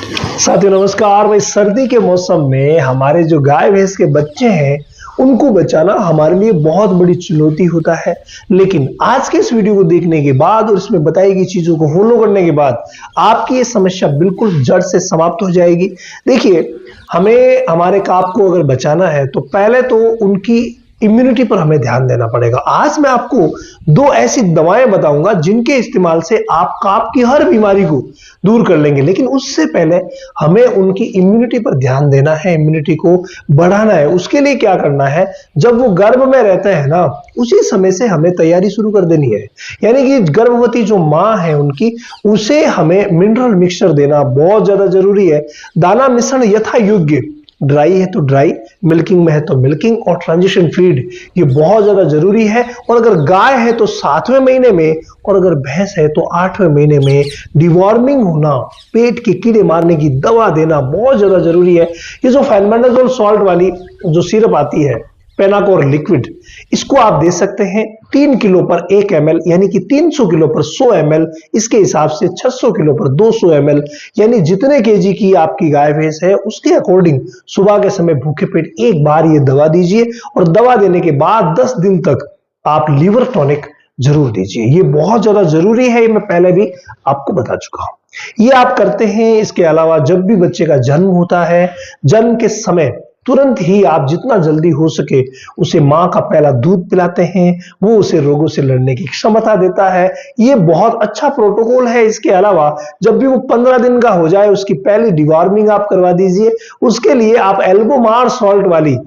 साथियों नमस्कार। भाई, सर्दी के मौसम में हमारे जो गाय भैंस के बच्चे हैं उनको बचाना हमारे लिए बहुत बड़ी चुनौती होता है। लेकिन आज के इस वीडियो को देखने के बाद और इसमें बताई गई चीजों को फॉलो करने के बाद आपकी ये समस्या बिल्कुल जड़ से समाप्त हो जाएगी। देखिए, हमें हमारे काफ को अगर बचाना है तो पहले तो उनकी इम्यूनिटी पर हमें ध्यान देना पड़ेगा। आज मैं आपको दो ऐसी दवाएं बताऊंगा जिनके इस्तेमाल से आप काफ की हर बीमारी को दूर कर लेंगे। लेकिन उससे पहले हमें उनकी इम्यूनिटी पर ध्यान देना है, इम्यूनिटी को बढ़ाना है। उसके लिए क्या करना है, जब वो गर्भ में रहते हैं ना, उसी समय से हमें तैयारी शुरू कर देनी है। यानी कि गर्भवती जो माँ है उनकी, उसे हमें मिनरल मिक्सचर देना बहुत ज्यादा जरूरी है। दाना मिश्रण यथा योग्य, ड्राई है तो ड्राई, मिल्किंग में है तो मिल्किंग, और ट्रांजिशन फीड ये बहुत ज्यादा जरूरी है। और अगर गाय है तो 7वें महीने में, और अगर भैंस है तो 8वें महीने में डिवॉर्मिंग होना, पेट के कीड़े मारने की दवा देना बहुत ज्यादा जरूरी है। ये जो फेनबेंडाजोल सॉल्ट वाली जो सिरप आती है, पेनाकोर लिक्विड, इसको आप दे सकते हैं 3 किलो पर 1 ml, यानी कि 300 किलो पर 100 ml। इसके हिसाब से 600 किलो पर 200 ml, यानी जितने केजी की आपकी गाय भैंस है उसके अकॉर्डिंग सुबह के समय भूखे पेट एक बार ये दवा दीजिए। और दवा देने के बाद 10 दिन तक आप लीवर टॉनिक जरूर दीजिए। ये बहुत ज्यादा जरूरी है, ये मैं पहले भी आपको बता चुका हूं। ये आप करते हैं। इसके अलावा जब भी बच्चे का जन्म होता है, जन्म के समय तुरंत ही आप जितना जल्दी हो सके उसे मां का पहला दूध पिलाते हैं। वो उसे रोगों से लड़ने की क्षमता देता है। ये बहुत अच्छा प्रोटोकॉल है। इसके अलावा जब भी वो 15 दिन का हो जाए उसकी पहली डिवॉर्मिंग आप करवा दीजिए। उसके लिए आप एल्बोमार सॉल्ट वाली,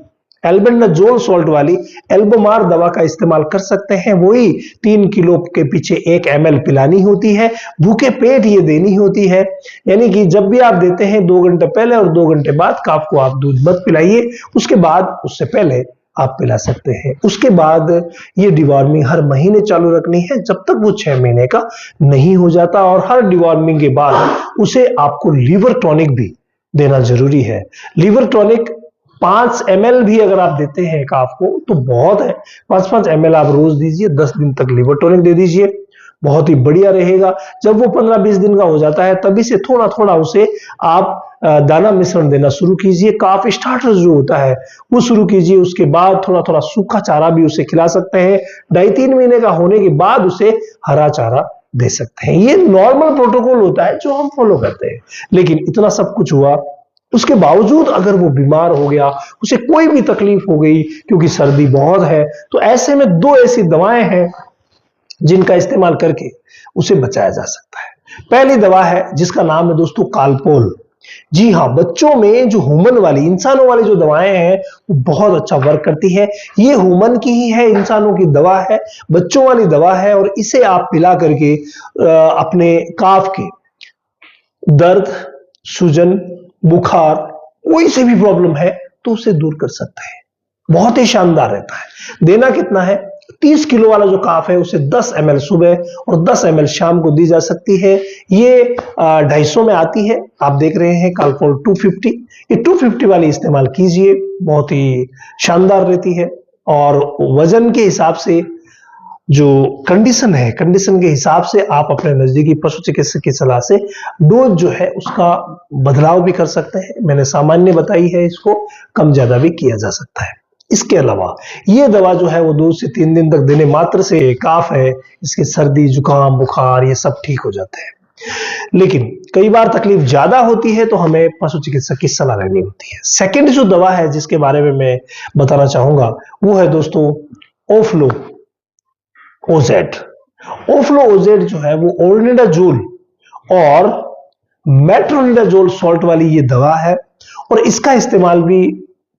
एल्बेंडाजोल सॉल्ट वाली एल्बोमार दवा का इस्तेमाल कर सकते हैं। वही 3 किलो के पीछे 1 ml पिलानी होती है, भूखे पेट ये देनी होती है। यानी कि जब भी आप देते हैं 2 घंटे पहले और 2 घंटे बाद काफ को आप दूध मत पिलाइए। उसके बाद, उससे पहले आप पिला सकते हैं। उसके बाद ये डिवॉर्मिंग हर महीने चालू रखनी है जब तक वो 6 महीने का नहीं हो जाता। और हर डिवॉर्मिंग के बाद उसे आपको लीवर टॉनिक भी देना जरूरी है। लीवर टॉनिक 5 ml भी अगर आप देते हैं काफ को तो बहुत है। 5-5 ml आप रोज दीजिए, 10 दिन तक लीवर टॉनिक दे दीजिए, बहुत ही बढ़िया रहेगा। जब वो 15-20 दिन का हो जाता है तभी से थोड़ा थोड़ा उसे आप दाना मिश्रण देना शुरू कीजिए। काफ स्टार्टर जो होता है वो शुरू कीजिए। उसके बाद थोड़ा थोड़ा सूखा चारा भी उसे खिला सकते हैं। 2.5-3 महीने का होने के बाद उसे हरा चारा दे सकते हैं। ये नॉर्मल प्रोटोकॉल होता है जो हम फॉलो करते हैं। लेकिन इतना सब कुछ हुआ, उसके बावजूद अगर वो बीमार हो गया, उसे कोई भी तकलीफ हो गई क्योंकि सर्दी बहुत है, तो ऐसे में 2 ऐसी दवाएं हैं जिनका इस्तेमाल करके उसे बचाया जा सकता है। पहली दवा है जिसका नाम है दोस्तों कालपोल। जी हाँ, बच्चों में जो ह्यूमन वाली, इंसानों वाली जो दवाएं हैं वो बहुत अच्छा वर्क करती है। ये ह्यूमन की ही है, इंसानों की दवा है, बच्चों वाली दवा है। और इसे आप पिला करके अपने काफ के दर्द, सूजन, बुखार, कोई से भी प्रॉब्लम है तो उसे दूर कर सकते हैं। बहुत ही शानदार रहता है। देना कितना है, 30 किलो वाला जो काफ है उसे 10 ml सुबह और 10 ml शाम को दी जा सकती है। ये 250 में आती है। आप देख रहे हैं कालपोल 250। ये 250 वाली इस्तेमाल कीजिए, बहुत ही शानदार रहती है। और वजन के हिसाब से जो कंडीशन है, कंडीशन के हिसाब से आप अपने नजदीकी पशु चिकित्सक की सलाह से डोज जो है उसका बदलाव भी कर सकते हैं। मैंने सामान्य बताई है, इसको कम ज्यादा भी किया जा सकता है। इसके अलावा ये दवा जो है वो 2 से 3 दिन तक देने मात्र से काफ है, इसके सर्दी, जुकाम, बुखार ये सब ठीक हो जाते हैं। लेकिन कई बार तकलीफ ज्यादा होती है तो हमें पशु चिकित्सक की सलाह लेनी होती है। सेकंड जो दवा है जिसके बारे में मैं बताना चाहूंगा वो है दोस्तों ओफ्लो ओजेड। ओफ्लो ओजेड जो है वो ओल्बेंडाजोल और मेट्रोनिडाजोल सॉल्ट वाली ये दवा है। और इसका इस्तेमाल भी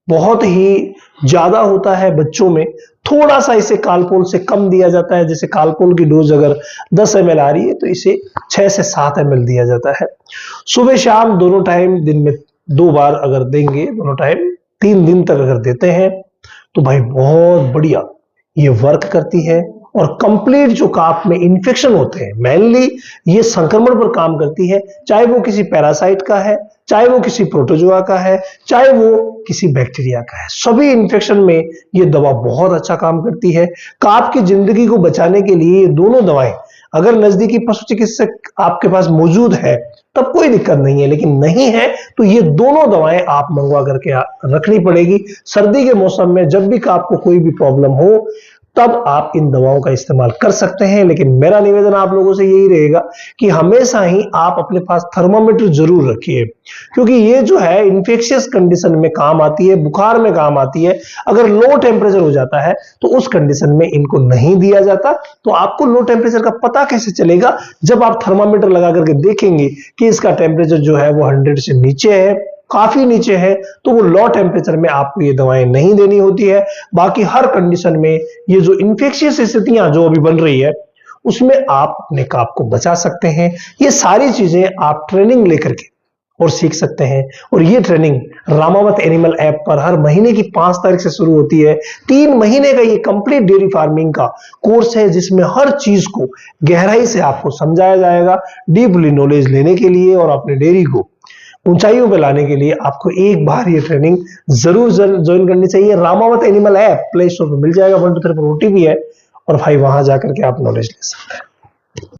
बहुत ही ज्यादा होता है बच्चों में। थोड़ा सा इसे कालपोल से कम दिया जाता है। जैसे कालपोल की डोज अगर 10 ml आ रही है तो इसे 6 से 7 ml दिया जाता है। सुबह शाम दोनों टाइम, दिन में 2 बार अगर देंगे, दोनों टाइम 3 दिन तक अगर देते हैं तो भाई बहुत बढ़िया ये वर्क करती है। और कंप्लीट जो काफ में इंफेक्शन होते हैं, मेनली ये संक्रमण पर काम करती है। चाहे वो किसी पैरासाइट का है, चाहे वो किसी प्रोटोजोआ का है, चाहे वो किसी बैक्टीरिया का है, सभी इंफेक्शन में ये दवा बहुत अच्छा काम करती है। काफ की जिंदगी को बचाने के लिए ये दोनों दवाएं अगर नजदीकी पशु चिकित्सक आपके पास मौजूद है तब कोई दिक्कत नहीं है, लेकिन नहीं है तो ये दोनों दवाएं आप मंगवा करके रखनी पड़ेगी। सर्दी के मौसम में जब भी आपको कोई भी प्रॉब्लम हो तब आप इन दवाओं का इस्तेमाल कर सकते हैं। लेकिन मेरा निवेदन आप लोगों से यही रहेगा कि हमेशा ही आप अपने पास थर्मामीटर जरूर रखिए, क्योंकि ये जो है इन्फेक्शियस कंडीशन में काम आती है, बुखार में काम आती है। अगर लो टेम्परेचर हो जाता है तो उस कंडीशन में इनको नहीं दिया जाता। तो आपको लो टेम्परेचर का पता कैसे चलेगा? जब आप थर्मामीटर लगा करके देखेंगे कि इसका टेम्परेचर जो है वो 100 से नीचे है, काफी नीचे है, तो वो लो टेम्परेचर में आपको ये दवाएं नहीं देनी होती है। बाकी हर कंडीशन में ये जो इन्फेक्शियस स्थितियां जो अभी बन रही है उसमें आप अपने आप को बचा सकते हैं। ये सारी चीजें आप ट्रेनिंग लेकर के और सीख सकते हैं। और ये ट्रेनिंग रामावत एनिमल ऐप पर हर महीने की 5 तारीख से शुरू होती है। 3 महीने का ये कंप्लीट डेयरी फार्मिंग का कोर्स है, जिसमें हर चीज को गहराई से आपको समझाया जाएगा। डीपली नॉलेज लेने के लिए और अपने डेयरी को ऊंचाइयों पे लाने के लिए आपको एक बार ये ट्रेनिंग जरूर ज्वाइन करनी चाहिए। Ramawat animal app play store पर मिल जाएगा, 123 पर OTP है, और भाई वहां जाकर के आप नॉलेज ले सकते हैं।